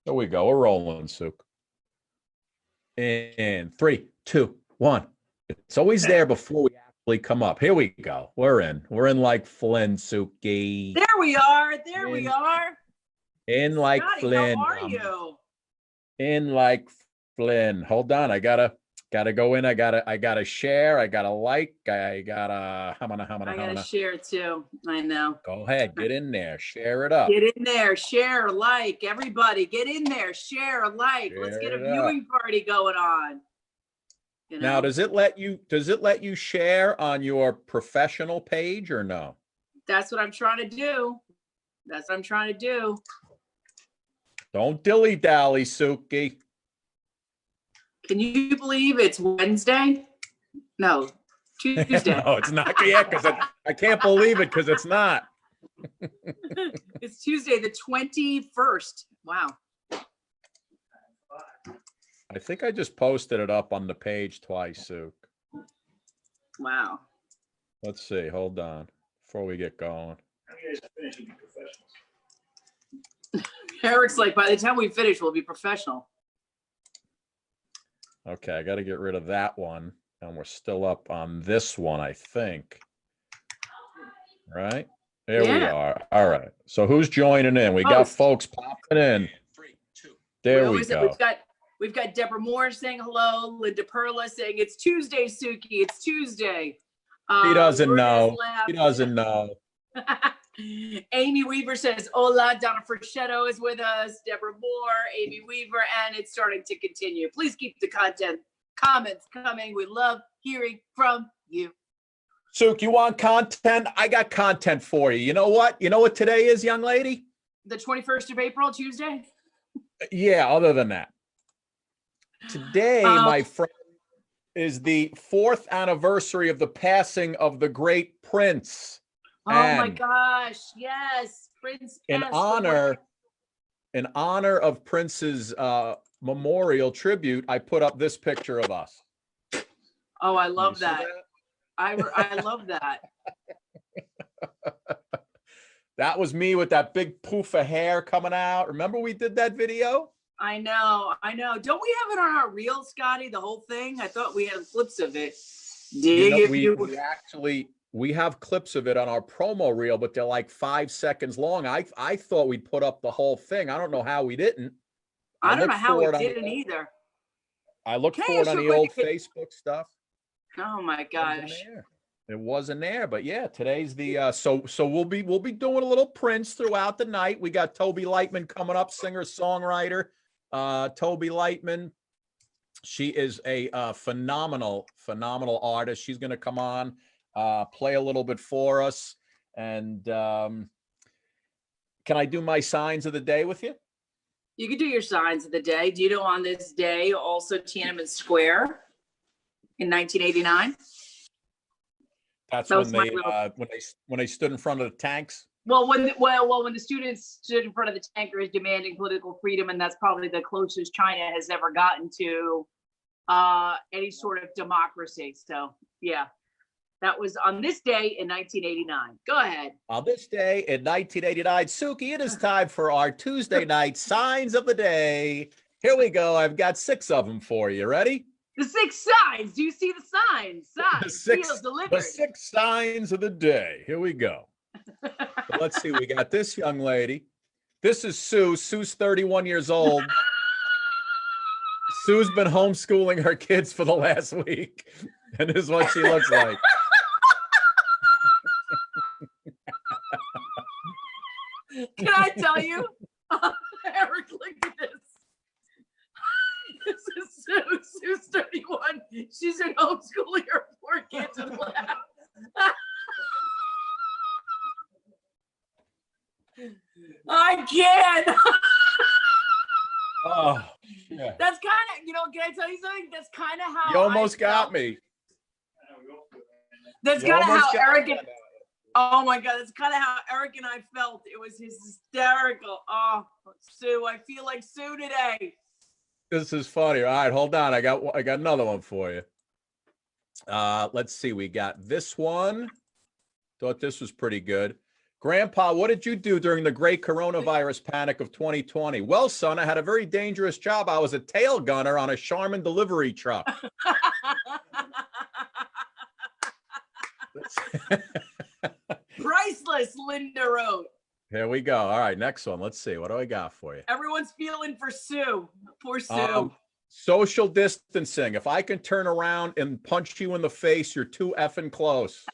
There we go. We're rolling, Suk. And 3, 2, 1. It's always there before we actually come up. Here we go. We're in. We're in like Flynn, Suki. There we are. There we are. In like Scotty, Flynn. how are you? In like Flynn. Hold on. I gotta go in. I gotta share. I gotta like. I gotta share too. I know. Go ahead. Get in there. Share it up. Get in there. Share, like, everybody. Get in there. Share, like. Let's get a viewing party going on. You know? Now, does it let you share on your professional page or no? That's what I'm trying to do. That's what I'm trying to do. Don't dilly-dally, Suki. Can you believe it's Wednesday? No, Tuesday. No, it's not yet because I can't believe it because it's not. It's Tuesday, the 21st. Wow. I think I just posted it up on the page twice, Suk. Wow. Let's see. Hold on before we get going. Eric's like, by the time we finish, we'll be professional. Okay, I got to get rid of that one. And we're still up on this one, I think. Right? There we are. All right. So who's joining in? We got folks popping in. 3, 2. There we go. We've got Deborah Moore saying hello. Linda Perla saying it's Tuesday, Suki. It's Tuesday. He doesn't know. He doesn't know. Amy Weaver says, hola. Donna Fraschetto is with us. Deborah Moore, Amy Weaver, and it's starting to continue. Please keep the comments coming. We love hearing from you. Suk, you want content? I got content for you. You know what? You know what today is, young lady? The 21st of April, Tuesday? Yeah, other than that. Today, my friend, is the 4th anniversary of the passing of the great Prince. Oh my gosh, yes. Prince in honor of Prince's memorial tribute, I put up this picture of us. Oh, I love that. I love that. That was me with that big poof of hair coming out. Remember we did that video? I know. Don't we have it on our reel, Scotty, the whole thing? I thought we had clips of it. We have clips of it on our promo reel, but they're like 5 seconds long. I thought we'd put up the whole thing. I don't know how we didn't. I don't know how we didn't either. I looked for it on the old Facebook stuff. Oh my gosh. It wasn't there, but yeah, today's the so we'll be doing a little Prince throughout the night. We got Toby Lightman coming up, singer songwriter. Toby Lightman, she is a phenomenal artist. She's going to come on, play a little bit for us. And can I do my signs of the day with you? You can do your signs of the day. Do you know on this day also Tiananmen Square in 1989? That's when they stood in front of the tanks. Well, when the students stood in front of the tankers demanding political freedom, and that's probably the closest China has ever gotten to any sort of democracy. So yeah, that was on this day in 1989. Go ahead. On this day in 1989, Suki, it is time for our Tuesday night signs of the day. Here we go. I've got 6 of them for you. Ready? The 6 signs. Do you see the signs? The 6 signs of the day. Here we go. So let's see. We got this young lady. This is Sue. Sue's 31 years old. Sue's been homeschooling her kids for the last week. And this is what she looks like. Can I tell you? Eric, look at this. This is Sue. Sue's 31. She's been homeschooling her 4 kids in the lab. I can't. Oh, yeah. That's kind of, can I tell you something? That's kind of how you almost got me. That's kind of how Eric and, oh my God, that's kind of how Eric and I felt. It was hysterical. Oh, Sue, I feel like Sue today. This is funny. All right, hold on. I got another one for you. Let's see. We got this one. Thought this was pretty good. Grandpa, what did you do during the great coronavirus panic of 2020? Well, son, I had a very dangerous job. I was a tail gunner on a Charmin delivery truck. Priceless, Linda wrote. Here we go. All right, next one. Let's see. What do I got for you? Everyone's feeling for Sue. Poor Sue. Social distancing. If I can turn around and punch you in the face, you're too effing close.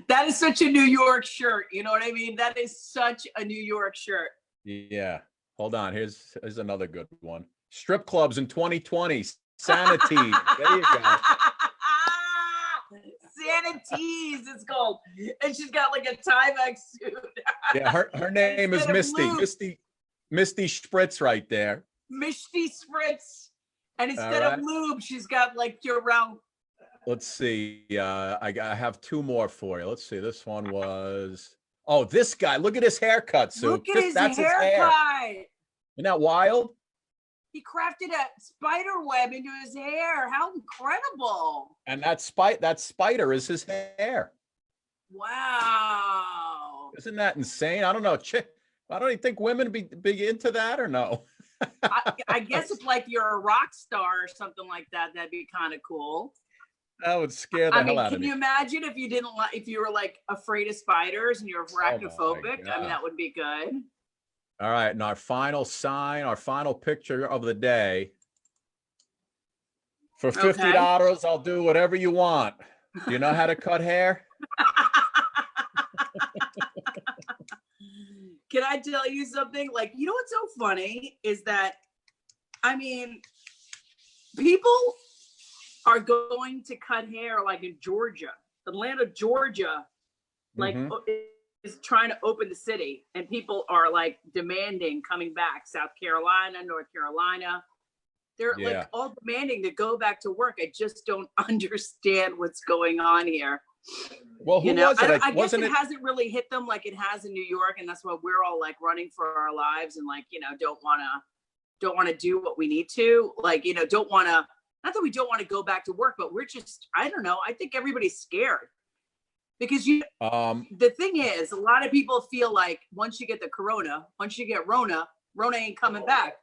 That is such a New York shirt. You know what I mean? That is such a New York shirt. Yeah. Hold on. Here's another good one. Strip clubs in 2020. Sanity. There you go. Sanities, it's called. And she's got like a Timex suit. Yeah, her name is Misty. Misty Spritz right there. Misty Spritz. And instead of lube, she's got like Purell. Let's see. I have two more for you. Let's see. This one was, oh, this guy. Look at his haircut, Sue. Look at his haircut. Isn't that wild? He crafted a spider web into his hair. How incredible. And that spider is his hair. Wow. Isn't that insane? I don't know. I don't even think women be into that or no. I guess if like you're a rock star or something like that, that'd be kind of cool. That would scare the hell out of me. Can you imagine if you didn't if you were like afraid of spiders and you're arachnophobic? I mean, that would be good. All right, and our final sign, our final picture of the day. For $50, I'll do whatever you want. Do you know how to cut hair? Can I tell you something? Like, you know what's so funny is that, I mean, people are going to cut hair like in Georgia, Atlanta, Georgia, like is trying to open the city, and people are like demanding coming back. South Carolina, North Carolina, they're like all demanding to go back to work. I just don't understand what's going on here. Well, who was it? I guess it hasn't really hit them like it has in New York, and that's why we're all like running for our lives and like, you know, don't want to do what we need to, like, you know, don't want to, not that we don't want to go back to work, but we're just, I don't know. I think everybody's scared because the thing is, a lot of people feel like once you get the corona, once you get Rona ain't coming back.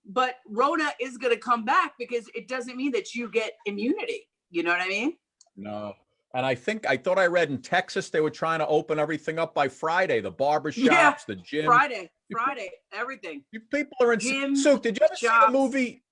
But Rona is going to come back because it doesn't mean that you get immunity. You know what I mean? No. And I thought I read in Texas, they were trying to open everything up by Friday, the barbershops, the gym. Friday, everything. You people are in. So did you ever see the movie?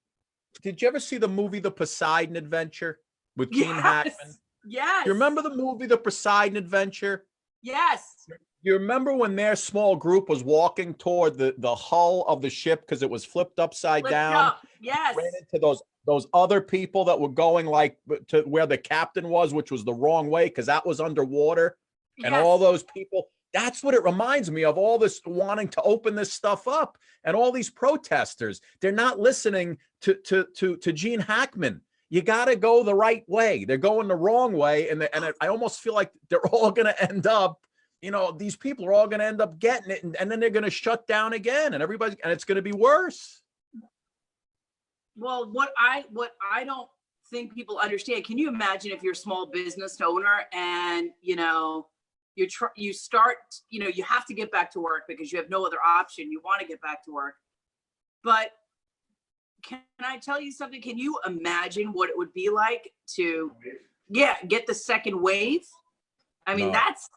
Did you ever see the movie The Poseidon Adventure with Gene Hackman? Yes. You remember the movie The Poseidon Adventure? Yes. You remember when their small group was walking toward the hull of the ship because it was flipped upside down? Yes. Ran into those other people that were going like to where the captain was, which was the wrong way because that was underwater. And all those people. That's what it reminds me of, all this wanting to open this stuff up and all these protesters. They're not listening to Gene Hackman. You got to go the right way. They're going the wrong way. And I almost feel like they're all going to end up, you know, these people are all going to end up getting it. And then they're going to shut down again and it's going to be worse. Well, what I don't think people understand, can you imagine if you're a small business owner and, you know, you start, you know, you have to get back to work because you have no other option. You want to get back to work. But can I tell you something? Can you imagine what it would be like to, get the second wave? I mean, that's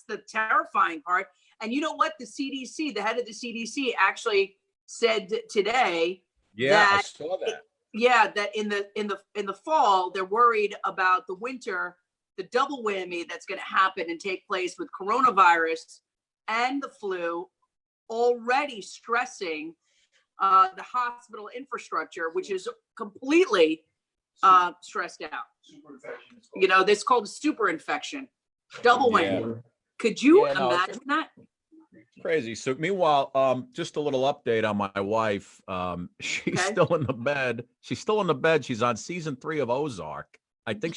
the terrifying part. And you know what? The CDC, the head of the CDC actually said today. Yeah, I saw that. That in the fall, they're worried about the winter, the double whammy that's going to happen and take place with coronavirus and the flu, already stressing the hospital infrastructure, which is completely stressed out. You know, this is called a super infection, double whammy. Could you imagine that? Crazy. So meanwhile, just a little update on my wife. She's still in the bed. She's on season 3 of Ozark. I think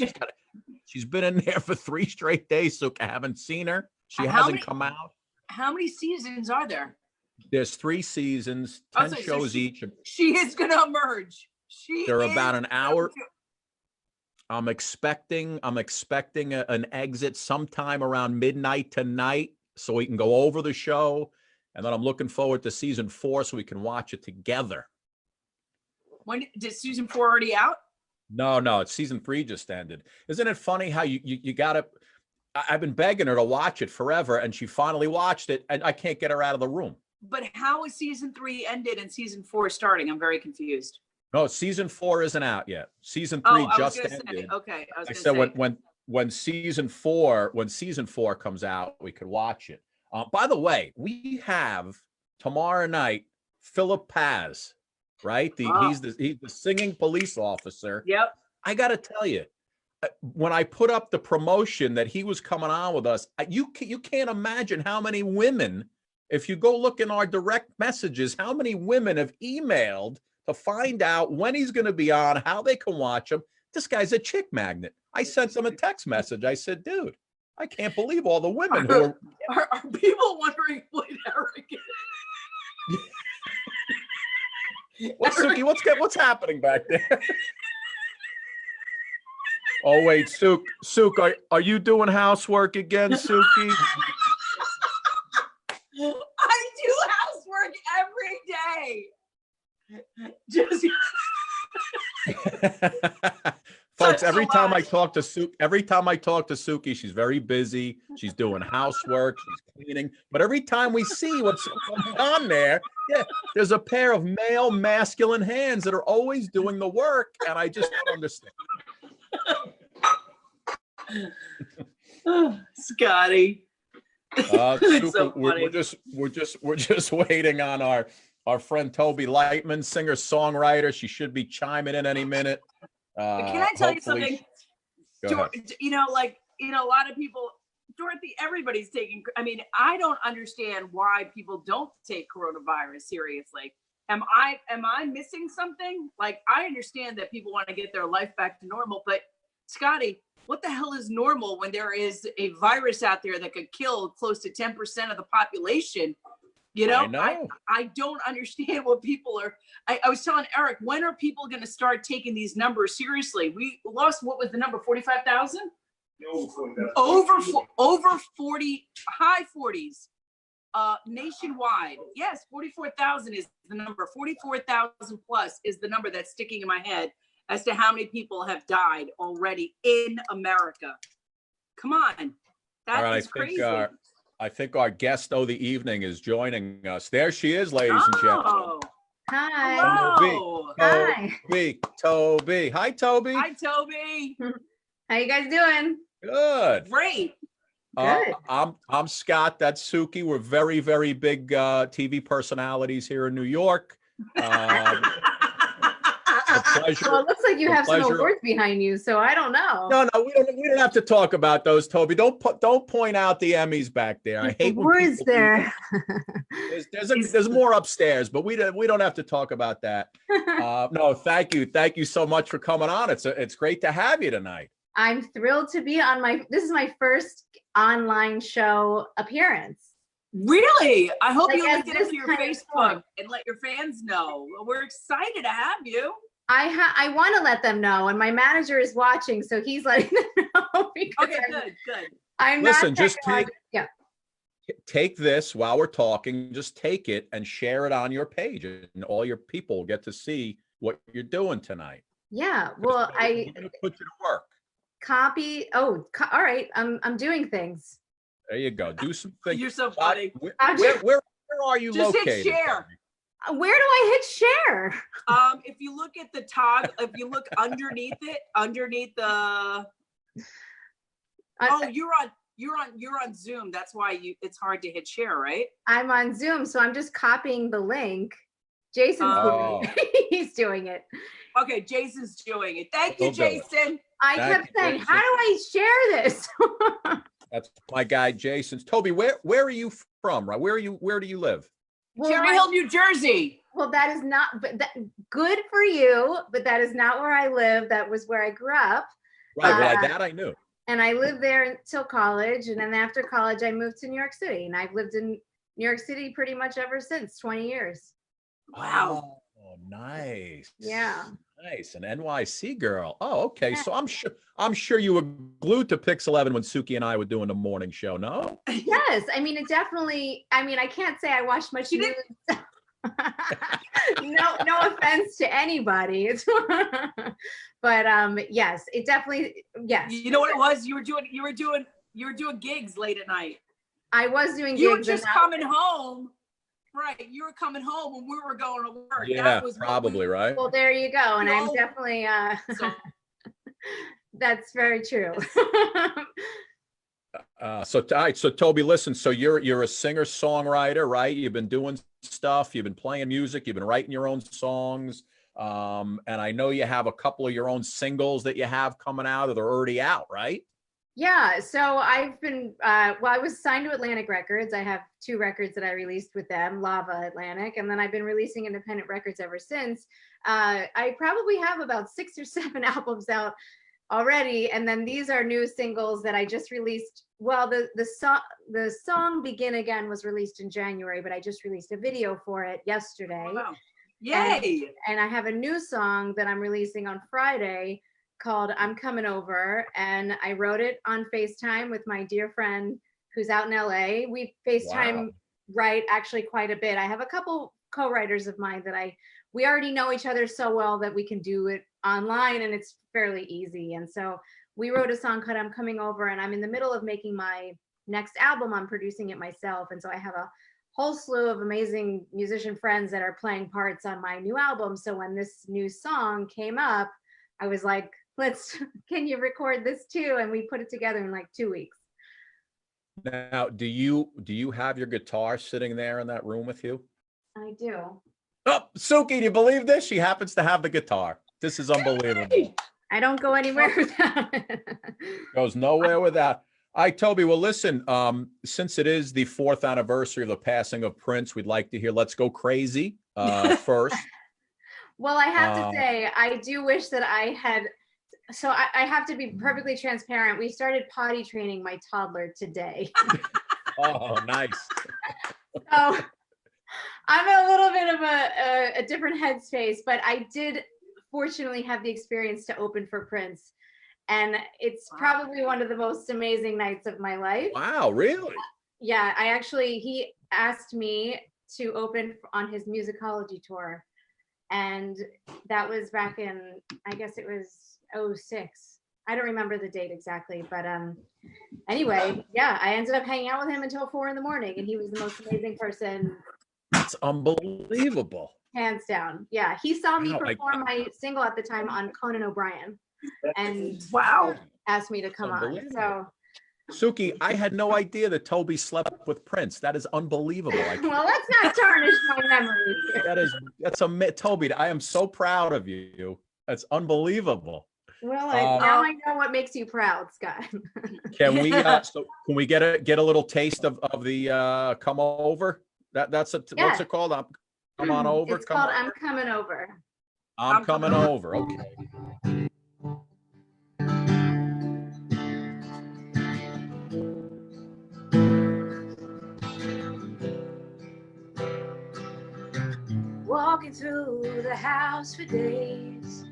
she's been in there for 3 straight days. So I haven't seen her. She hasn't come out. How many seasons are there? There's 3 seasons, 10 shows each. She is going to emerge. They're about an hour. I'm expecting an exit sometime around midnight tonight so we can go over the show. And then I'm looking forward to season 4 so we can watch it together. When did season 4 already out? No, it's season 3 just ended. Isn't it funny how you gotta, I've been begging her to watch it forever and she finally watched it and I can't get her out of the room. But how is season 3 ended and season 4 starting? I'm very confused. No, season 4 isn't out yet. Season 3 just ended. Say, okay, I said when season 4 comes out, we could watch it. By the way, we have tomorrow night Philip Paz, right? He's the singing police officer. Yep. I got to tell you, when I put up the promotion that he was coming on with us, you can't imagine how many women, if you go look in our direct messages, how many women have emailed to find out when he's going to be on, how they can watch him. This guy's a chick magnet. I sent him a text message. I said, dude, I can't believe all the women who are people wondering what Eric is? What's happening back there? Oh wait, Sook, are you doing housework again, Suki? I do housework every day. Just folks, every time I talk to Suki, she's very busy. She's doing housework, she's cleaning. But every time we see what's going on there, yeah, there's a pair of male masculine hands that are always doing the work, and I just don't understand. Scotty. So we're just waiting on our friend Toby Lightman, singer songwriter. She should be chiming in any minute. Can I tell you something? Go ahead. A lot of people, Dorothy, everybody's taking. I mean, I don't understand why people don't take coronavirus seriously. Am I missing something? Like, I understand that people want to get their life back to normal, but Scotty, what the hell is normal when there is a virus out there that could kill close to 10% of the population? You know, I don't understand what people are. I was telling Eric, when are people going to start taking these numbers seriously? We lost, what was the number, 45,000? Over 40, high 40s, nationwide. Yes, 44,000 is the number. 44,000 plus is the number that's sticking in my head as to how many people have died already in America. Come on, that is crazy. I think our guest of the evening is joining us. There she is, ladies and gentlemen. Hi. Hello. Toby. Hi, Toby. Hi, Toby. How you guys doing? Good. Great. Good. I'm Scott. That's Suki. We're very, very big TV personalities here in New York. Pleasure. Well, it looks like you have some awards behind you, so I don't know. No, we don't have to talk about those, Toby. Don't point out the Emmys back there. I hate awards there. There's more upstairs, but we don't have to talk about that. No, thank you so much for coming on. It's great to have you tonight. I'm thrilled to be on this is my first online show appearance. Really? I hope you link it this to your kind of Facebook and let your fans know. We're excited to have you. I want to let them know, and my manager is watching, so he's letting them know. Okay, good. I'm Listen, not just take take this while we're talking. Just take it and share it on your page, and all your people get to see what you're doing tonight. Yeah. Well, I'm gonna put you to work. Copy. Oh, all right. I'm doing things. There you go. Do some things. You're so funny. Where are you just located? Hit share. Where do I hit share? If you look at the top, if you look underneath the you're on Zoom. That's why it's hard to hit share, right? I'm on Zoom, so I'm just copying the link. Jason's doing it. He's doing it. Okay, Jason's doing it. Thank you, Jason. I kept saying, how do I share this? That's my guy, Jason's. Toby, where are you from? Right? Where do you live? Well, Cherry Hill, New Jersey. Well, that is not, good for you, but that is not where I live. That was where I grew up. Right, that I knew. And I lived there until college. And then after college, I moved to New York City. And I've lived in New York City pretty much ever since, 20 years. Wow. Oh, nice. Yeah. Nice. An NYC girl. Oh, okay. So I'm sure you were glued to Pix 11 when Suki and I were doing the morning show. No? Yes, I mean, it definitely, I mean, I can't say I watched much news. No offense to anybody. But yes, it definitely, yes. You know what it was? You were doing gigs late at night. I was doing You were gigs just and coming home. Right. You were coming home when we were going to work. Yeah, That was probably, right? well, there you go. And I'm No. definitely, So, that's very true. All right, so Toby, listen, so you're a singer songwriter, right? You've been doing stuff, you've been playing music, you've been writing your own songs. And I know you have a couple of your own singles that you have coming out or they're already out, right? Yeah, so I've been, well, I was signed to Atlantic Records. I have 2 records that I released with them, Lava Atlantic, and then I've been releasing independent records ever since. I probably have about 6 or 7 albums out already, and then these are new singles that I just released. Well, the song Begin Again was released in January, but I just released a video for it yesterday. wow. Yay. And I have a new song that I'm releasing on Friday called I'm Coming Over, and I wrote it on FaceTime with my dear friend who's out in LA. We FaceTime write actually quite a bit. I have a couple co-writers of mine that we already know each other so well that we can do it online and it's fairly easy. And so we wrote a song called I'm Coming Over, and I'm in the middle of making my next album. I'm producing it myself. And so I have a whole slew of amazing musician friends that are playing parts on my new album. So when this new song came up, I was like, can you record this too? And we put it together in like 2 weeks. Now, do you have your guitar sitting there in that room with you? I do. Oh, Suki, do you believe this? She happens to have the guitar. This is unbelievable. I don't go anywhere without it. Goes nowhere without. All right, Toby. Well, listen, since it is the 4th anniversary of the passing of Prince, we'd like to hear Let's Go Crazy first. Well, I have to say, I do wish that I had. So I have to be perfectly transparent. We started potty training my toddler today. Oh, nice. So I'm in a little bit of a different headspace, but I did fortunately have the experience to open for Prince. And it's probably one of the most amazing nights of my life. Wow, really? Yeah, he asked me to open on his musicology tour. And that was back in, I guess it was 06. I don't remember the date exactly, but anyway, yeah, I ended up hanging out with him until 4 a.m, and he was the most amazing person. That's unbelievable. Hands down. Yeah, he saw me perform my single at the time on Conan O'Brien and Wow. asked me to come on. So Suki, I had no idea that Toby slept with Prince. That is unbelievable. well, let's not tarnish my memory. That's a Toby. I am so proud of you. That's unbelievable. Well, now I know what makes you proud, Scott. Can we can we get a little taste of the come over? What's it called? Come on over. It's called I'm Coming Over. I'm coming over. Okay. Walking through the house for days,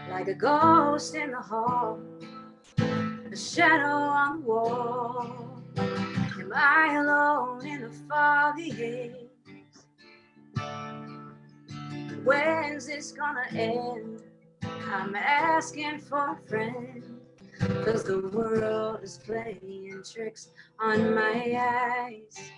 like a ghost in the hall, a shadow on the wall. Am I alone in the foggy haze? When's this gonna end? I'm asking for a friend, 'cause the world is playing tricks on my eyes,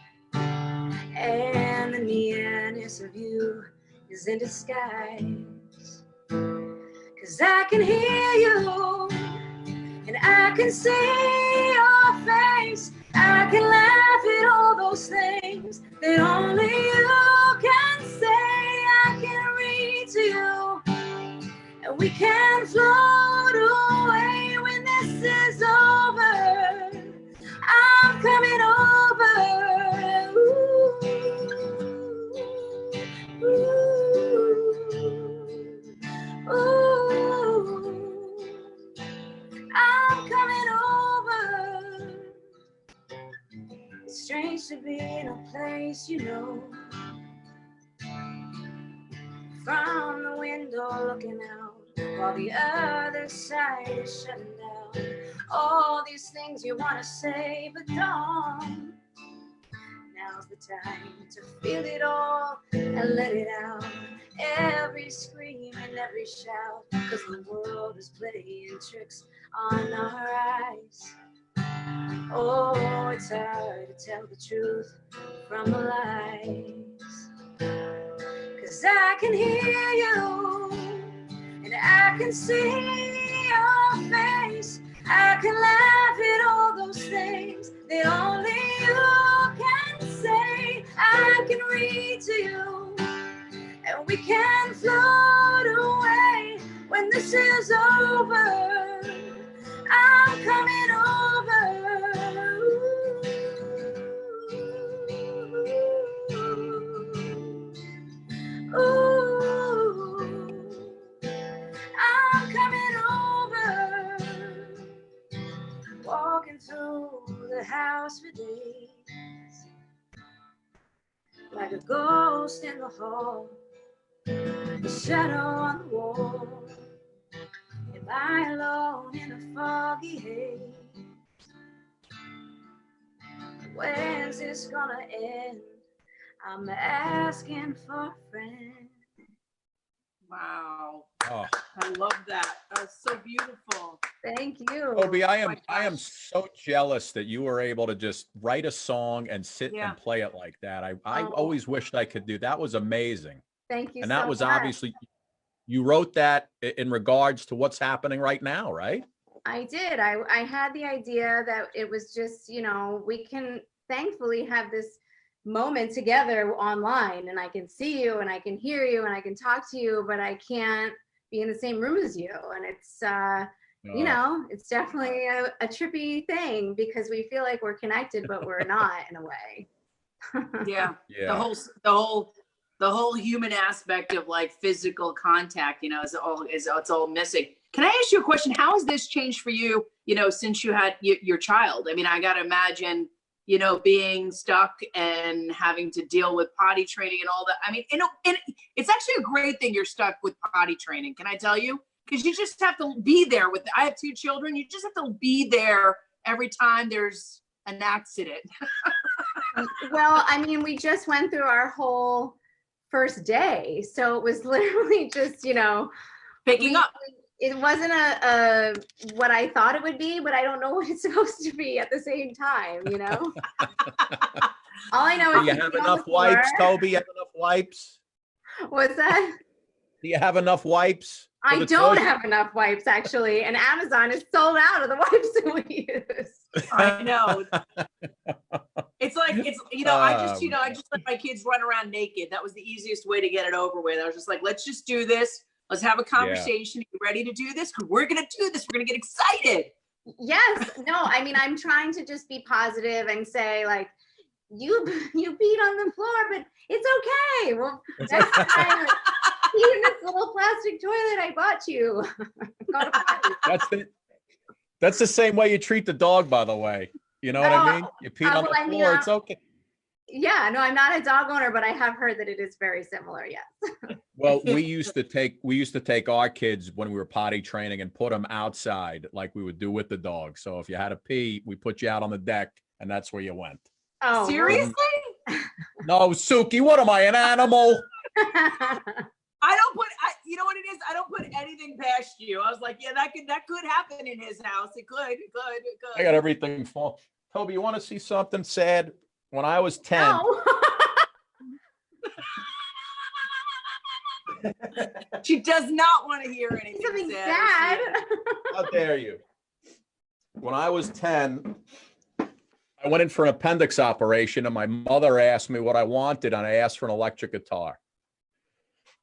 and the nearness of you is in disguise. 'Cause I can hear you, and I can see your face. I can laugh at all those things that only you can say. I can read to you, and we can float away when this is over. I'm coming over. I'm coming over. It's strange to be in a place you know, from the window looking out while the other side is shutting down. All these things you want to say but don't. Now's the time to feel it all and let it out. Every scream and every shout, 'cause the world is playing tricks on our eyes. Oh, it's hard to tell the truth from the lies. 'Cause I can hear you and I can see your face. I can laugh at all those things that only you can say. I can read to you and we can float away when this is over. I'm coming over. Ooh, I'm coming over. Walking through the house for days, like a ghost in the hall, a shadow on the wall. Am I alone in a foggy haze? When's this gonna end? I'm asking for a friend. Wow. Oh, I love that. That was so beautiful. Thank you. Toby, I my am gosh. so jealous that you were able to just write a song and sit Yeah. and play it like that. I Oh. always wished I could do that. Was amazing. Thank you And so that was much. obviously, you wrote that in regards to what's happening right now, right? I did. I had the idea that it was just, you know, we can thankfully have this moment together online, and I can see you and I can hear you and I can talk to you, but I can't be in the same room as you. And it's, you Oh, know, it's definitely a trippy thing because we feel like we're connected, but we're not in a way. Yeah. yeah. The whole human aspect of like physical contact, you know, it's all missing. Can I ask you a question? How has this changed for you, you know, since you had your child? I mean, I got to imagine, you know, being stuck and having to deal with potty training and all that. I mean, and it's actually a great thing you're stuck with potty training. Can I tell you? Because you just have to be there with, I have 2 children. You just have to be there every time there's an accident. Well, I mean, we just went through our whole first day. So it was literally just, you know, Picking up. It wasn't a what I thought it would be, but I don't know what it's supposed to be at the same time, you know? All I know Do is you to have be on enough the wipes, floor. Toby? You have enough wipes? What's that? Do you have enough wipes? for I the don't tush? have enough wipes actually, and Amazon is sold out of the wipes that we use. I know. It's like, it's, you know, I just Um, let my kids run around naked. That was the easiest way to get it over with. I was just like, let's just do this. Let's have a conversation. You ready to do this? We're going to do this. We're going to get excited. Yes, no, I mean, I'm trying to just be positive and say like, you peed on the floor, but it's okay. Well, next time, pee in this little plastic toilet I bought you. That's the same way you treat the dog, by the way. You know what I mean? You peed on well, the I mean, floor, it's okay. Yeah, no, I'm not a dog owner, but I have heard that it is very similar. Yes. Well, we used to take our kids when we were potty training and put them outside like we would do with the dog. So if you had to pee, we put you out on the deck and that's where you went. Oh, Seriously? No, Suki, what am I, an animal? You know what it is? I don't put anything past you. I was like, yeah, that could happen in his house. It could. I got everything full. Toby, you want to see something sad? When I was 10, No. She does not want to hear anything Something sad. sad. how dare you? When I was 10, I went in for an appendix operation and my mother asked me what I wanted and I asked for an electric guitar.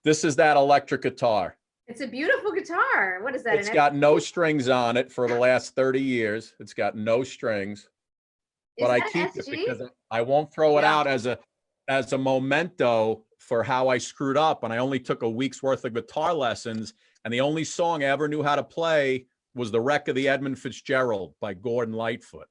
This is that electric guitar. It's a beautiful guitar. What is that? It's got no strings on it for the last 30 years. It's got no strings, but I keep it because I won't throw it out as a memento for how I screwed up. And I only took a week's worth of guitar lessons. And the only song I ever knew how to play was The Wreck of the Edmund Fitzgerald by Gordon Lightfoot.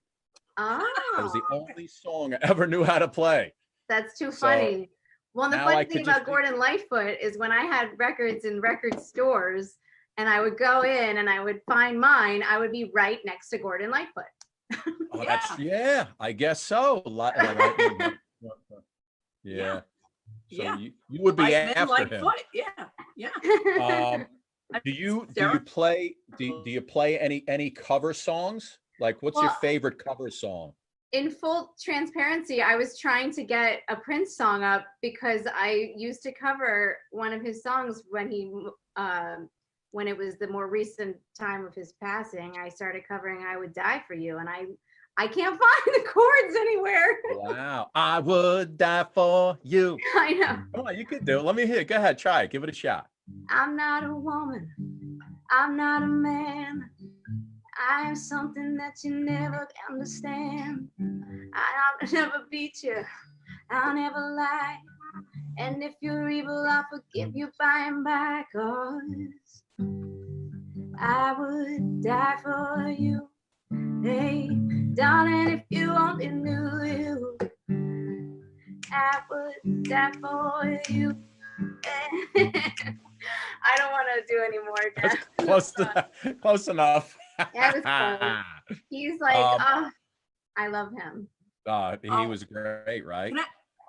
That was the Oh, only song I ever knew how to play. that's too So- funny. Well, the Now I funny could thing just about Gordon Lightfoot is when I had records in record stores and I would go in and I would find mine, I would be right next to Gordon Lightfoot. Oh, yeah, I guess so. Yeah. So Yeah. you would be Lightman, after him. Lightfoot. Yeah. Do you play any cover songs? Like, what's your Well, favorite cover song? in full transparency, I was trying to get a Prince song up because I used to cover one of his songs when when it was the more recent time of his passing. I started covering "I Would Die for You," and I can't find the chords anywhere. Wow, I would die for you. I know. Come on, you can do it. Let me hear it. Go ahead, try it. Give it a shot. I'm not a woman. I'm not a man. I am something that you never understand. I'll never beat you. I'll never lie. And if you're evil, I'll forgive you by and by. 'Cause I would die for you. Hey, darling, if you only knew you, I would die for you. I don't want to do any more. Close enough. Yeah, it was close. He's like, oh, I love him. He was great, right?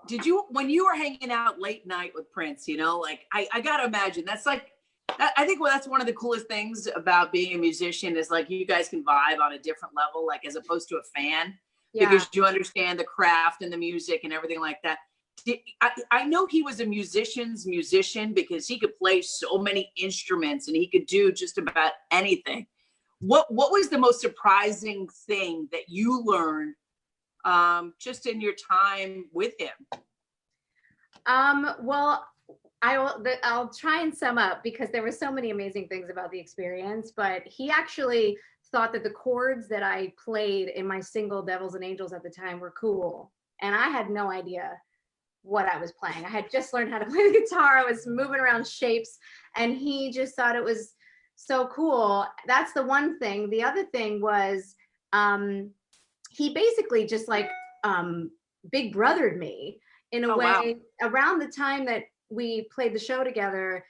Did you, when you were hanging out late night with Prince, like, I gotta imagine that's like, I think that's one of the coolest things about being a musician is like you guys can vibe on a different level, like as opposed to a fan, because you understand the craft and the music and everything like that. I know he was a musician's musician because he could play so many instruments and he could do just about anything. What was the most surprising thing that you learned just in your time with him? Well, I'll try and sum up because there were so many amazing things about the experience, but he actually thought that the chords that I played in my single Devils and Angels at the time were cool. And I had no idea what I was playing. I had just learned how to play the guitar. I was moving around shapes and he just thought it was so cool. That's the one thing. The other thing was he basically just like big brothered me in a way. Wow. Around the time that we played the show together,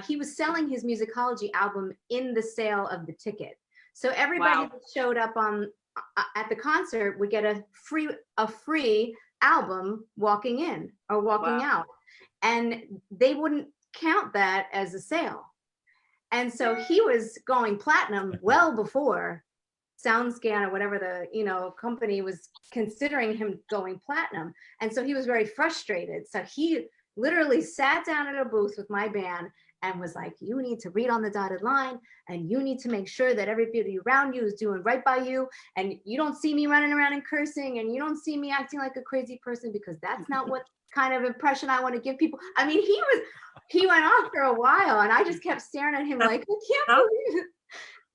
he was selling his musicology album in the sale of the ticket. So everybody that showed up at the concert would get a free album walking in or walking out, and they wouldn't count that as a sale. And so he was going platinum well before SoundScan or whatever the company was considering him going platinum. And so he was very frustrated. So he literally sat down at a booth with my band and was like, you need to read on the dotted line and you need to make sure that everybody around you is doing right by you. And you don't see me running around and cursing and you don't see me acting like a crazy person because that's not what kind of impression I want to give people. I mean, he went on for a while and I just kept staring at him like, I can't believe it.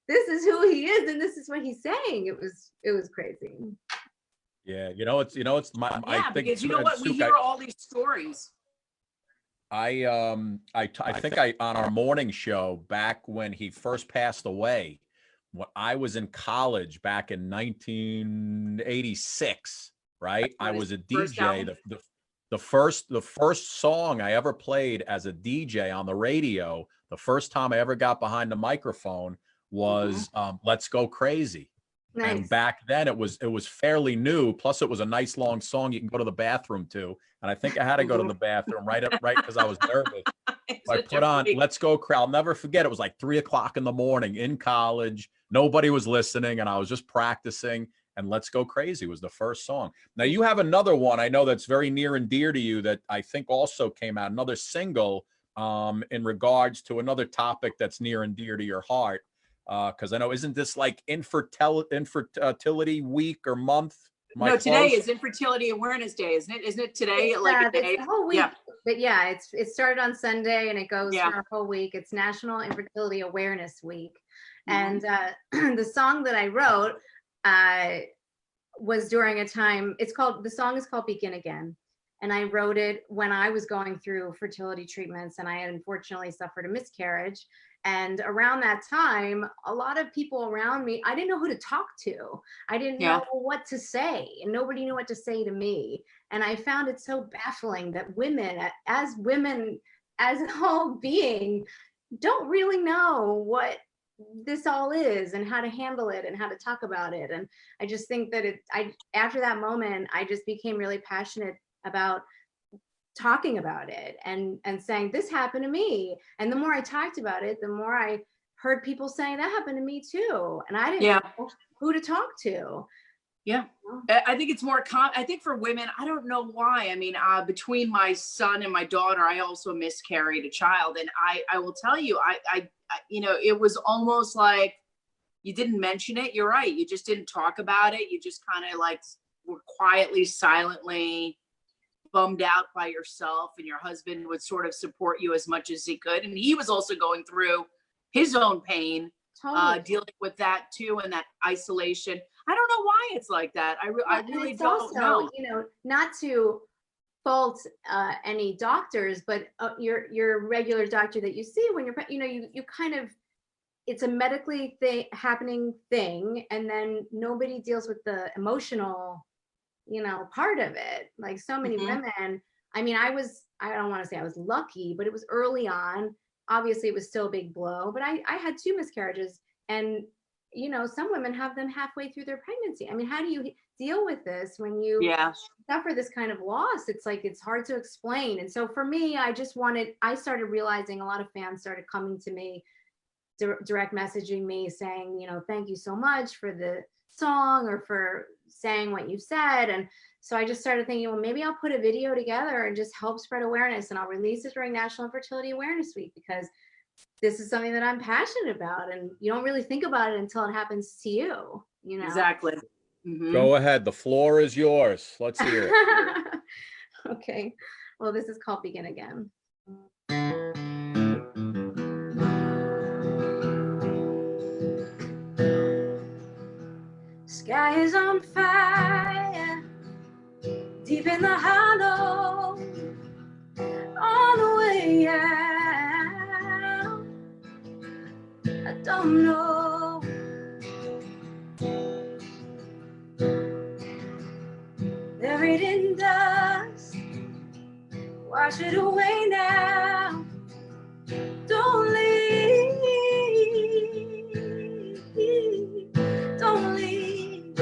This is who he is and this is what he's saying. It was crazy. Yeah, it's my. Yeah, I think because you know what, we hear all these stories. I think on our morning show back when he first passed away, when I was in college back in 1986, right? I was a DJ. The first song I ever played as a DJ on the radio, the first time I ever got behind the microphone was Let's Go Crazy. Nice. And back then it was fairly new. Plus it was a nice long song you can go to the bathroom to. And I think I had to go to the bathroom right because I was nervous. So I put on Let's Go Crazy. I'll never forget. It was like 3:00 in the morning in college. Nobody was listening and I was just practicing. And Let's Go Crazy was the first song. Now you have another one I know that's very near and dear to you that I think also came out, another single in regards to another topic that's near and dear to your heart. Because I know, isn't this like infertility week or month? No, today is Infertility Awareness Day, isn't it? Isn't it today? It's the whole week. Yeah. But yeah, it started on Sunday and it goes for a whole week. It's National Infertility Awareness Week. And the song that I wrote was during a time, the song is called Begin Again. And I wrote it when I was going through fertility treatments, and I had unfortunately suffered a miscarriage. And around that time, a lot of people around me, I didn't know who to talk to. I didn't know what to say, and nobody knew what to say to me. And I found it so baffling that women, as a whole being, don't really know what this all is and how to handle it and how to talk about it. And I just think that after that moment, I just became really passionate about talking about it and saying, this happened to me. And the more I talked about it, the more I heard people saying that happened to me too. And I didn't know who to talk to. Yeah. I think it's more I think for women, I don't know why. I mean, between my son and my daughter, I also miscarried a child. And I will tell you, I you know, it was almost like you didn't mention it. You're right. You just didn't talk about it. You just kind of like were quietly, silently bummed out by yourself, and your husband would sort of support you as much as he could. And he was also going through his own pain, dealing with that too, and that isolation. I don't know why it's like that. I really don't know. You know, not to fault any doctors, but your regular doctor that you see when you're, you know, you kind of, it's a medically happening thing, and then nobody deals with the emotional, you know, part of it. Like so many women. I mean, I don't want to say I was lucky, but it was early on. Obviously, it was still a big blow. But I had 2 miscarriages, and you know, some women have them halfway through their pregnancy. I mean, how do you deal with this when you suffer this kind of loss? It's like, it's hard to explain. And so for me, I started realizing a lot of fans started coming to me, direct messaging me saying, you know, thank you so much for the song or for saying what you said. And so I just started thinking, well, maybe I'll put a video together and just help spread awareness, and I'll release it during National Infertility Awareness Week, because this is something that I'm passionate about, and you don't really think about it until it happens to you, you know? Exactly. Go ahead. The floor is yours. Let's hear it. Okay. Well, this is called Begin Again. Sky is on fire, deep in the hollow, on the way out. I don't know. Buried in dust, wash it away now. Don't leave, don't leave.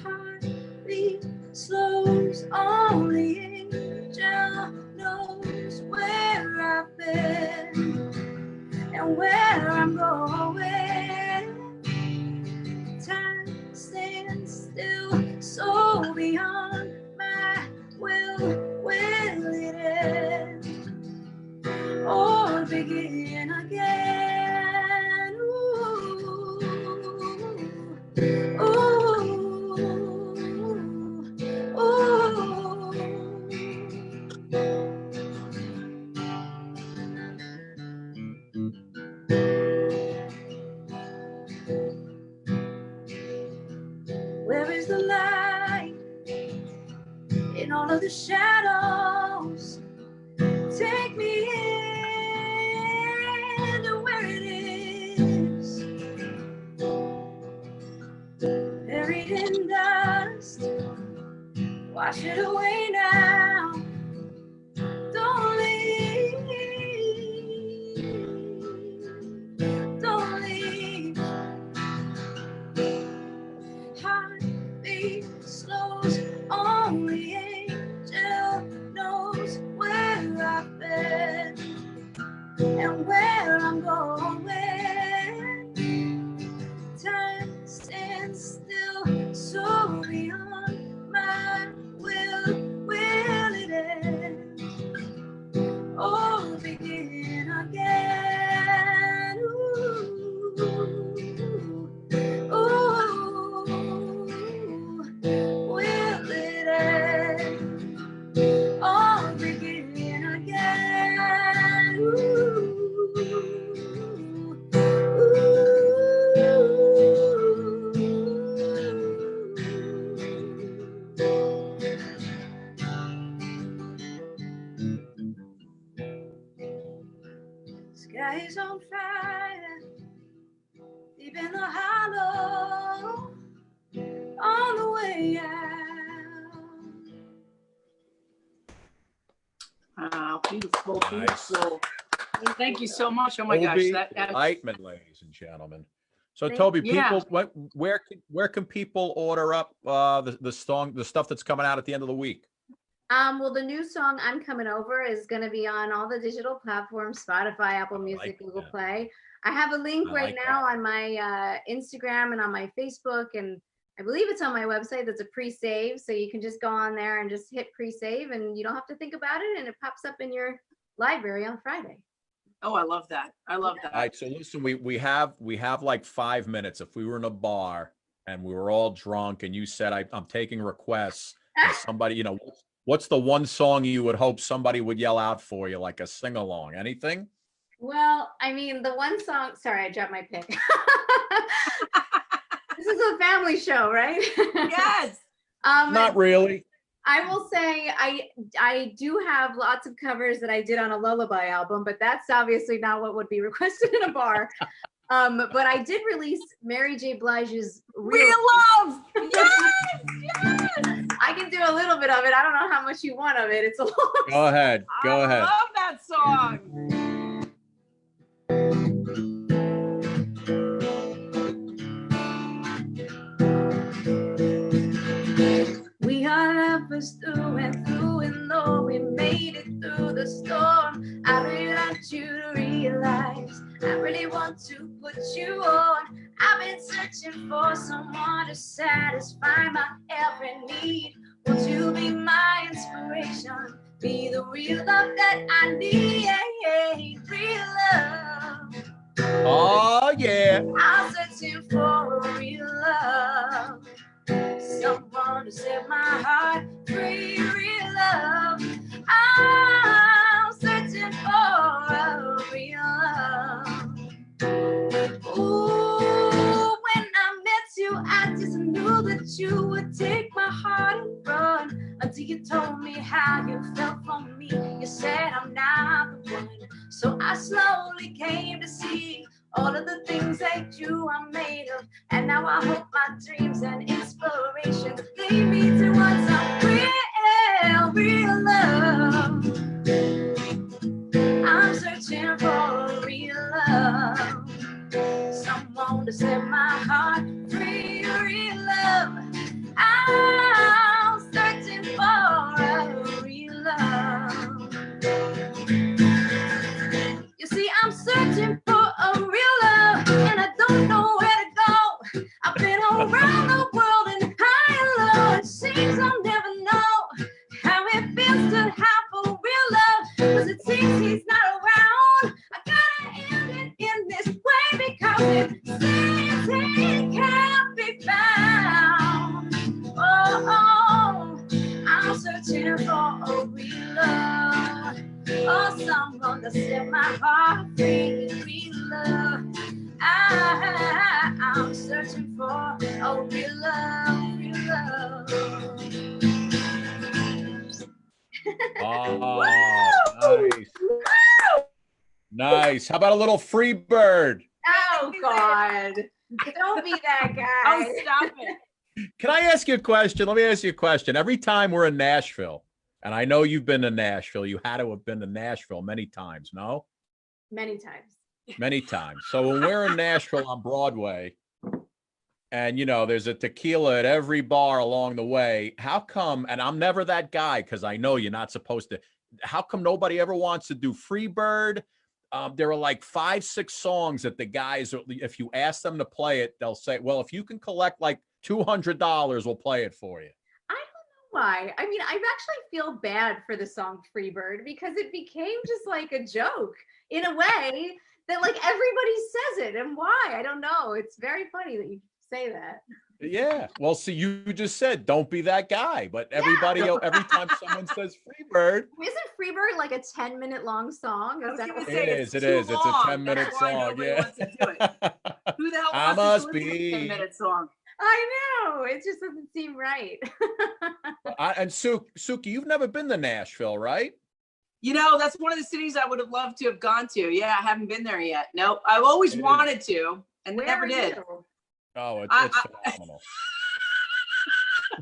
Heartbeat slows, only angel knows where I've been and where I'm going. Time stands still, so beyond my will it end or begin again? Ooh, ooh, ooh. Where is the light in all of the shadows? Take me into where it is, buried in dust. Wash it away now. Don't leave, don't leave. Heartbeat slows, only angel knows where I've been and where I'm going. Time stands still, so beyond my will it end or begin again? Ooh, ooh, will it end or begin again? Ooh. eyes on fire, deep in the hollow, on the way out. Wow, beautiful, Nice. beautiful. Thank you so much. Oh my gosh, Toby that Lightman, ladies and gentlemen. So Thank Toby, Yeah. people, where can people order up the stuff that's coming out at the end of the week? Well, the new song "I'm Coming Over" is going to be on all the digital platforms: Spotify, Apple Music, Google that. Play. I have a link I right like now on my Instagram and on my Facebook, and I believe it's on my website. That's a pre-save, so you can just go on there and just hit pre-save, and you don't have to think about it, and it pops up in your library on Friday. Oh, I love that. I love All that. right, so listen, we have like 5 minutes. If we were in a bar and we were all drunk and you said I'm taking requests, and somebody, you know, what's the one song you would hope somebody would yell out for you, like a sing along? Anything? Well, I mean, the one song. Sorry, I dropped my pick. This is a family show, right? Yes. Not really. I will say I do have lots of covers that I did on a lullaby album, but that's obviously not what would be requested in a bar. But I did release Mary J. Blige's Real Love. Yes. Yes. I can do a little bit of it. I don't know how much you want of it. It's a long. Go ahead. Go I ahead. love that song. We are lovers through and through, and though we made it through the storm, I really want you to realize I really want to put you on. I've been searching for someone to satisfy my every need. Won't you be my inspiration? Be the real love that I need. Real love. Oh yeah. I'm searching for a real love. Someone to set my heart free, real love. I'm searching for a real love. Ooh, when I met you, I just knew that you would take my heart and run. Until you told me how you felt for me. You said I'm not the one. So I slowly came to see all of the things that you are made of. And now I hope my dreams and inspirations lead me towards some real love. I'm searching for a real love. Someone to set my heart free, real love. I'm searching for a real love. You see, I'm searching for a real love, and I don't know where to go. I've been around the world and high and low. It seems I'll never know how it feels to have a real love, 'cause it seems he's not around. I gotta end it in this way because it seems he can't be found. Oh, I'm searching for a real love. Oh, someone to set my heart free, real love. I'm searching for a real love, real love. Oh, nice. Nice. How about a little Free Bird? Oh God! Don't be that guy. Oh, stop it. Can I ask you a question? Let me ask you a question. Every time we're in Nashville, and I know you've been to Nashville, you had to have been to Nashville many times, no? Many times. Many times. So when we're in Nashville on Broadway, and you know, there's a tequila at every bar along the way, how come, and I'm never that guy because I know you're not supposed to, how come nobody ever wants to do Free Bird? There are like 5, 6 songs that the guys, if you ask them to play it, they'll say, well, if you can collect like $200, we'll play it for you. I don't know why. I mean, I actually feel bad for the song Free Bird because it became just like a joke in a way that like everybody says it. And why? I don't know. It's very funny that you say that. Yeah. Well, see, you just said, don't be that guy. But everybody, every time someone says Free Bird. Isn't Free Bird like a 10-minute long song? I was Is that gonna what- say, It it's is. too It's a long. 10-minute That's why song. nobody Yeah. wants to do it. Who the hell I wants must to listen to a be. 10-minute song? I know. It just doesn't seem right. And Suki, you've never been to Nashville, right? That's one of the cities I would have loved to have gone to. Yeah, I haven't been there yet. Nope. I've always wanted to and Where never are did. you? Oh, it's phenomenal.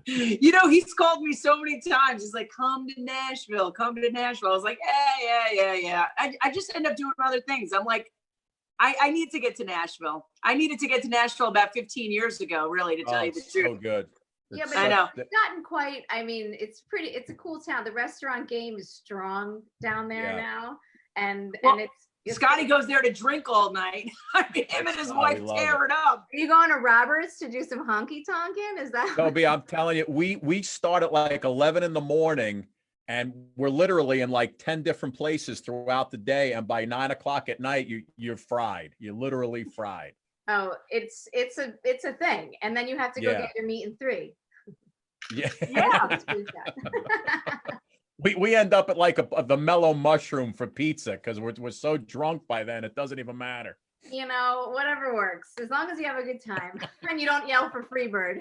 He's called me so many times. He's like, come to Nashville, come to Nashville. I was like, yeah. I just end up doing other things. I'm like, I need to get to Nashville. I needed to get to Nashville about 15 years ago, really, to tell you the truth. So good. Yeah, It's but I know. it's gotten quite, I mean, it's a cool town. The restaurant game is strong down there now. And it's Scotty goes there to drink all night. I mean, him and his wife tear it up. Are you going to Roberts to do some honky tonkin'? Is that Toby, I'm telling you, we start at like 11 in the morning and we're literally in like 10 different places throughout the day. And by 9 o'clock at night, you're fried. You're literally fried. Oh, it's a thing. And then you have to go get your meat in 3. Yeah. Yeah. We end up at like the mellow mushroom for pizza because we're so drunk by then it doesn't even matter. Whatever works, as long as you have a good time and you don't yell for Freebird.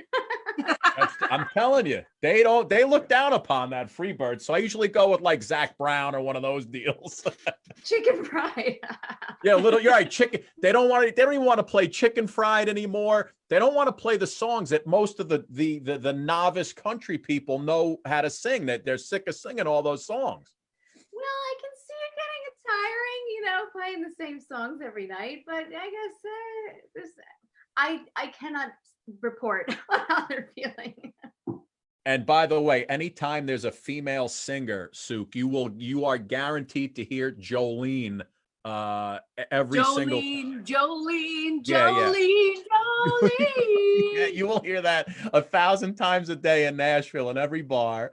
I'm telling you, they look down upon that Freebird. So I usually go with like Zach Brown or one of those deals. Chicken fried. Yeah, you're right. Chicken. They don't even want to play Chicken Fried anymore. They don't want to play the songs that most of the novice country people know how to sing. That they're sick of singing all those songs. Well, I can see it getting tiring, playing the same songs every night. But I guess I cannot report how they're feeling. And by the way, anytime there's a female singer, Sook, you are guaranteed to hear Jolene every single time. Jolene. Yeah, you will hear that 1,000 times a day in Nashville in every bar.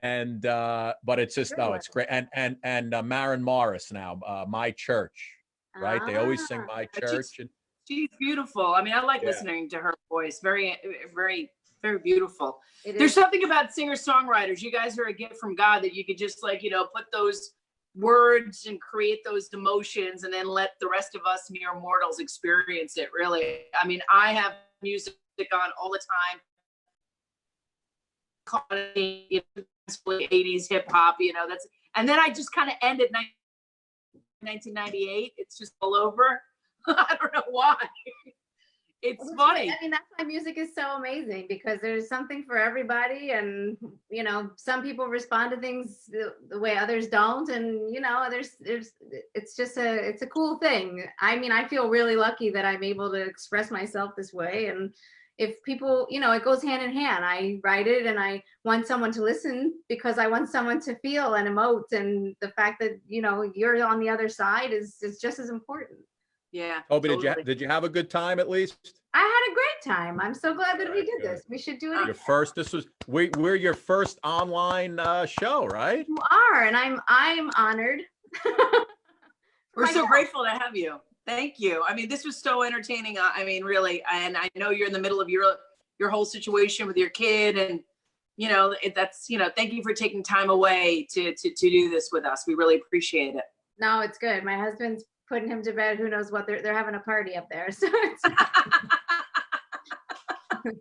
And but it's just it's great. And Maren Morris now, My Church, right? They always sing My Church. She's beautiful. I mean, I like listening to her voice. Very, very, very beautiful. There's something about singer-songwriters. You guys are a gift from God that you could just put those words and create those emotions and then let the rest of us mere mortals experience it, really. I mean, I have music on all the time. Call it 80s hip hop, and then I just kind of end at 1998. It's just all over. I don't know why. It's funny. I mean, that's why music is so amazing, because there's something for everybody, and some people respond to things the way others don't, and it's a cool thing. I mean, I feel really lucky that I'm able to express myself this way, and if people, it goes hand in hand. I write it and I want someone to listen because I want someone to feel and emote, and the fact that you're on the other side is just as important. Yeah. Toby, did you have a good time at least? I had a great time. I'm so glad that we did this. We should do it again. We're your first online show, right? You are, and I'm honored. We're so grateful to have you. Thank you. I mean, this was so entertaining. I mean, really, and I know you're in the middle of your whole situation with your kid, and thank you for taking time away to do this with us. We really appreciate it. No, it's good. My husband's putting him to bed. Who knows what they're having a party up there. So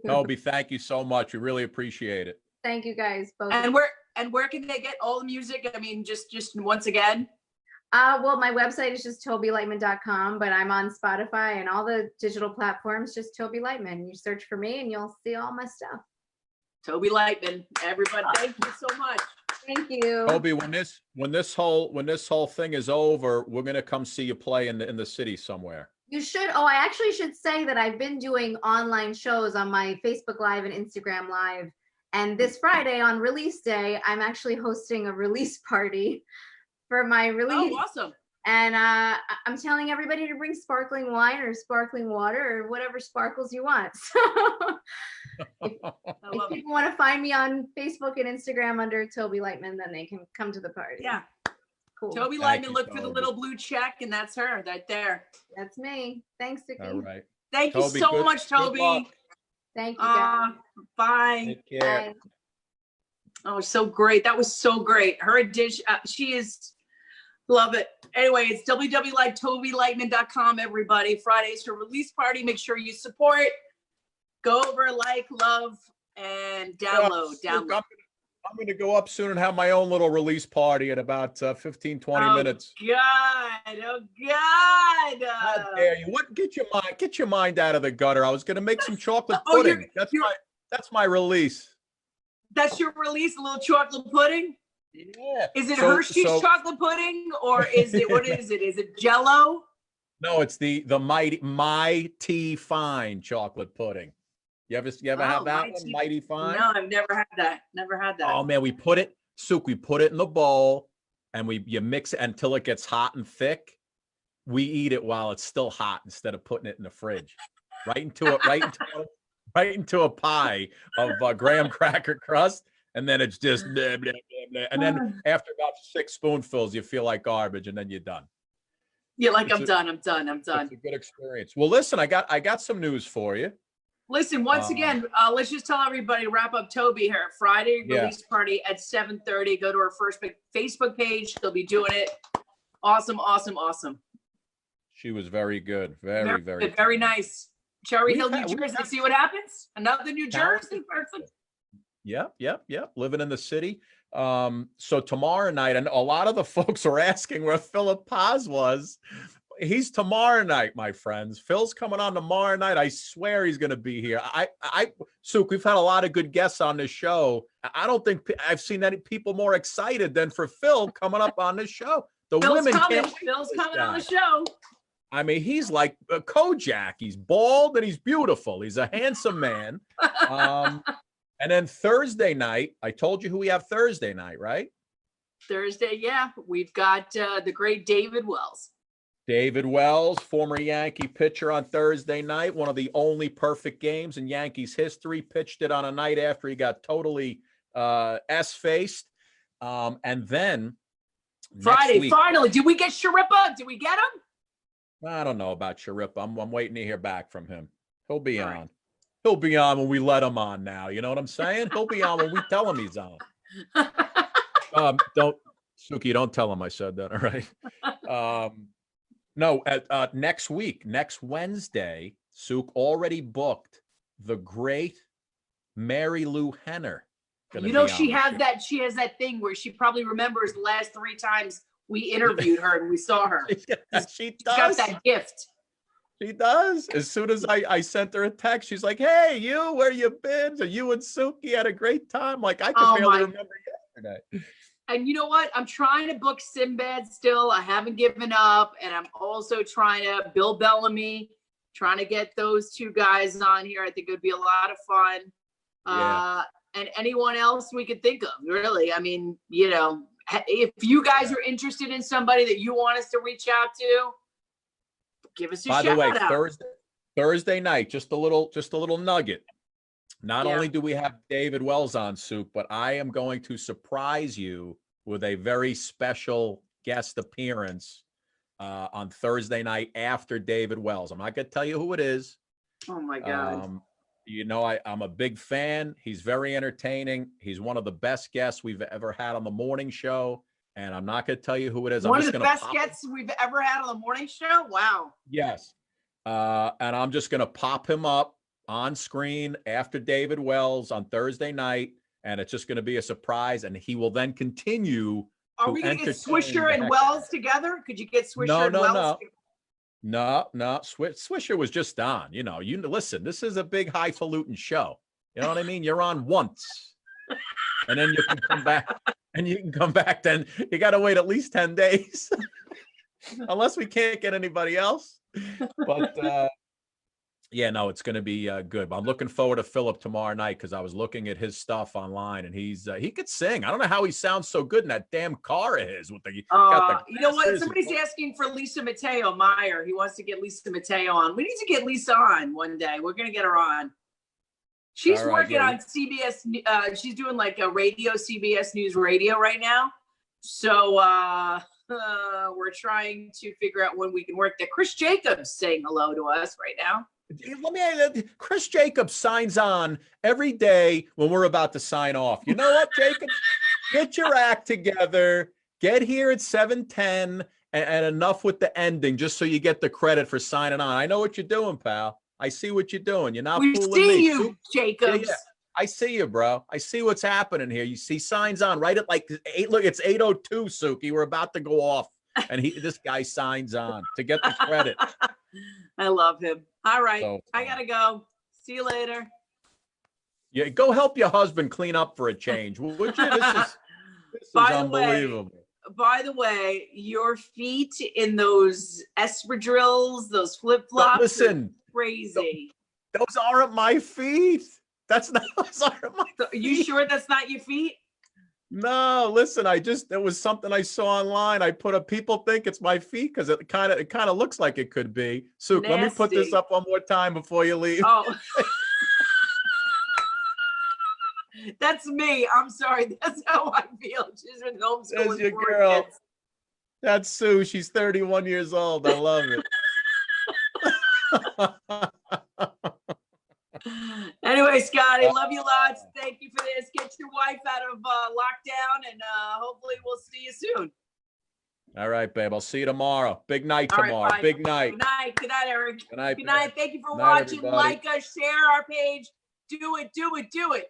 Toby, thank you so much. We really appreciate it. Thank you guys both. And where can they get all the music? I mean, just once again. Well, my website is just tobylightman.com, but I'm on Spotify and all the digital platforms, just Toby Lightman. You search for me and you'll see all my stuff. Toby Lightman, everybody, thank you so much. Thank you. Toby, when this whole thing is over, we're gonna come see you play in the city somewhere. You should. Oh, I actually should say that I've been doing online shows on my Facebook Live and Instagram Live. And this Friday on release day, I'm actually hosting a release party for my release. Oh, awesome. And I'm telling everybody to bring sparkling wine or sparkling water or whatever sparkles you want. So if people want to find me on Facebook and Instagram under Toby Lightman, then they can come to the party. Yeah. Cool. Toby Lightman, look for the little blue check, and that's her right there. That's me. Thanks, Vicky. All right. Thank you so much, Toby. Thank you, guys. Bye. Take care. Bye. Oh, so great. That was so great. Her addition, she is, love it. Anyway, it's www.tobylightman.com, everybody. Friday's her release party. Make sure you support. Go over, like, love, and download. I'm going to go up soon and have my own little release party in about 15, 20 minutes. God. Oh, God. How dare you? What? Get your mind out of the gutter. I was going to make some chocolate Oh, pudding. That's my release. That's your release, a little chocolate pudding? Yeah. Is it Hershey's chocolate pudding, or is it, what is it? Is it Jell-O? No, it's the Mighty Fine chocolate pudding. You ever have that one? Mighty Fine? No, I've never had that. Never had that. Oh man, we put it in the bowl and you mix it until it gets hot and thick. We eat it while it's still hot instead of putting it in the fridge. Right into a pie of graham cracker crust, and then it's just blah, blah, blah, blah. And then after about 6 spoonfuls, you feel like garbage, and then you're done. Yeah, like I'm done. It's a good experience. Well, listen, I got some news for you. Listen, once again, let's just tell everybody to wrap up Toby here. Friday release party at 7:30. Go to our first Facebook page. They'll be doing it. Awesome. She was very good. Very good. Very nice. Cherry Hill, New Jersey. See what happens? Another New Jersey person. Yep. Living in the city. So tomorrow night, and a lot of the folks are asking where Philip Paz was. He's tomorrow night, my friends. Phil's coming on tomorrow night. I swear he's going to be here. Suk, we've had a lot of good guests on this show. I don't think I've seen any people more excited than for Phil coming up on this show. Phil's coming on the show. I mean, he's like a Kojak. He's bald and he's beautiful. He's a handsome man. And then Thursday night, I told you who we have Thursday night, right? Thursday, yeah. We've got the great David Wells. David Wells, former Yankee pitcher on Thursday night, one of the only perfect games in Yankees history, pitched it on a night after he got totally S-faced. And then Friday, finally, did we get Sharippa? Did we get him? I don't know about Sharippa. I'm waiting to hear back from him. He'll be on. Right. He'll be on when we let him on now. You know what I'm saying? He'll be on when we tell him he's on. Suki, don't tell him I said that, all right? No, next week, next Wednesday, Suk already booked the great Mary Lou Henner. You know, she has that thing where she probably remembers the last 3 times we interviewed her and we saw her. She does. She's got that gift. She does. As soon as I sent her a text, she's like, "Hey, you, where you been? So you and Suki had a great time." Like, I can barely remember yesterday. And you know what? I'm trying to book Sinbad still. I haven't given up. And I'm also trying to, Bill Bellamy, trying to get those 2 guys on here. I think it would be a lot of fun. Yeah. And anyone else we could think of, really. I mean, you know, if you guys are interested in somebody that you want us to reach out to, give us a shout out. By the way, Thursday night, just a little nugget. Not only do we have David Wells on, Soup, but I am going to surprise you with a very special guest appearance on Thursday night after David Wells. I'm not going to tell you who it is. Oh, my God. You know, I'm a big fan. He's very entertaining. He's one of the best guests we've ever had on the morning show. And I'm not going to tell you who it is. One of the best guests we've ever had on the morning show? Wow. Yes. And I'm just going to pop him up on screen after David Wells on Thursday night, and it's just going to be a surprise, and he will then continue. Are we going to get Swisher and Wells together? Could you get Swisher and Wells? No. Swisher was just on. You know, listen, this is a big highfalutin show. You know what I mean? You're on once, and then you can come back, and you can come back. Then you got to wait at least 10 days, unless we can't get anybody else. But yeah, no, it's going to be good. But I'm looking forward to Philip tomorrow night because I was looking at his stuff online, and he could sing. I don't know how he sounds so good in that damn car of his. With the you know what? Somebody's asking for Lisa Mateo Meyer. He wants to get Lisa Mateo on. We need to get Lisa on one day. We're going to get her on. She's working on CBS. She's doing like a CBS News Radio right now. So we're trying to figure out when we can work that. Chris Jacobs saying hello to us right now. Chris Jacobs signs on every day when we're about to sign off. You know what, Jacobs? Get your act together. Get here at 7:10 and enough with the ending just so you get the credit for signing on. I know what you're doing, pal. I see what you're doing. You're not fooling me. We see you, Jacobs. I see you, bro. I see what's happening here. You see signs on right at like 8. Look, it's 8:02, Suki. We're about to go off. And this guy signs on to get the credit. I love him. All right. So, I gotta go. See you later. yeah, go help your husband clean up for a change. Would you? This is By the way, unbelievable. By the way, your feet in those espadrilles, those flip-flops, Listen, crazy. those aren't my feet. Those aren't my So, are you feet. sure that's not your feet? No, listen, it was something I saw online. I put up, people think it's my feet because it kind of looks like it could be. Suk, let me put this Nasty. up one more time before you leave. Oh. That's me. I'm sorry. That's how I feel. She's been There's homeschooling your 4 girl. kids. That's Sue. She's 31 years old. I love it. Anyway, Scotty, love you lots. Thank you for this. Get your wife out of lockdown, and hopefully we'll see you soon. All right, babe. I'll see you tomorrow. Big night All right, tomorrow. bye. Big night. Good night. Good night, Eric. Good night. Good night. Thank you for Night, watching. everybody. Like us, share our page. Do it. Do it. Do it.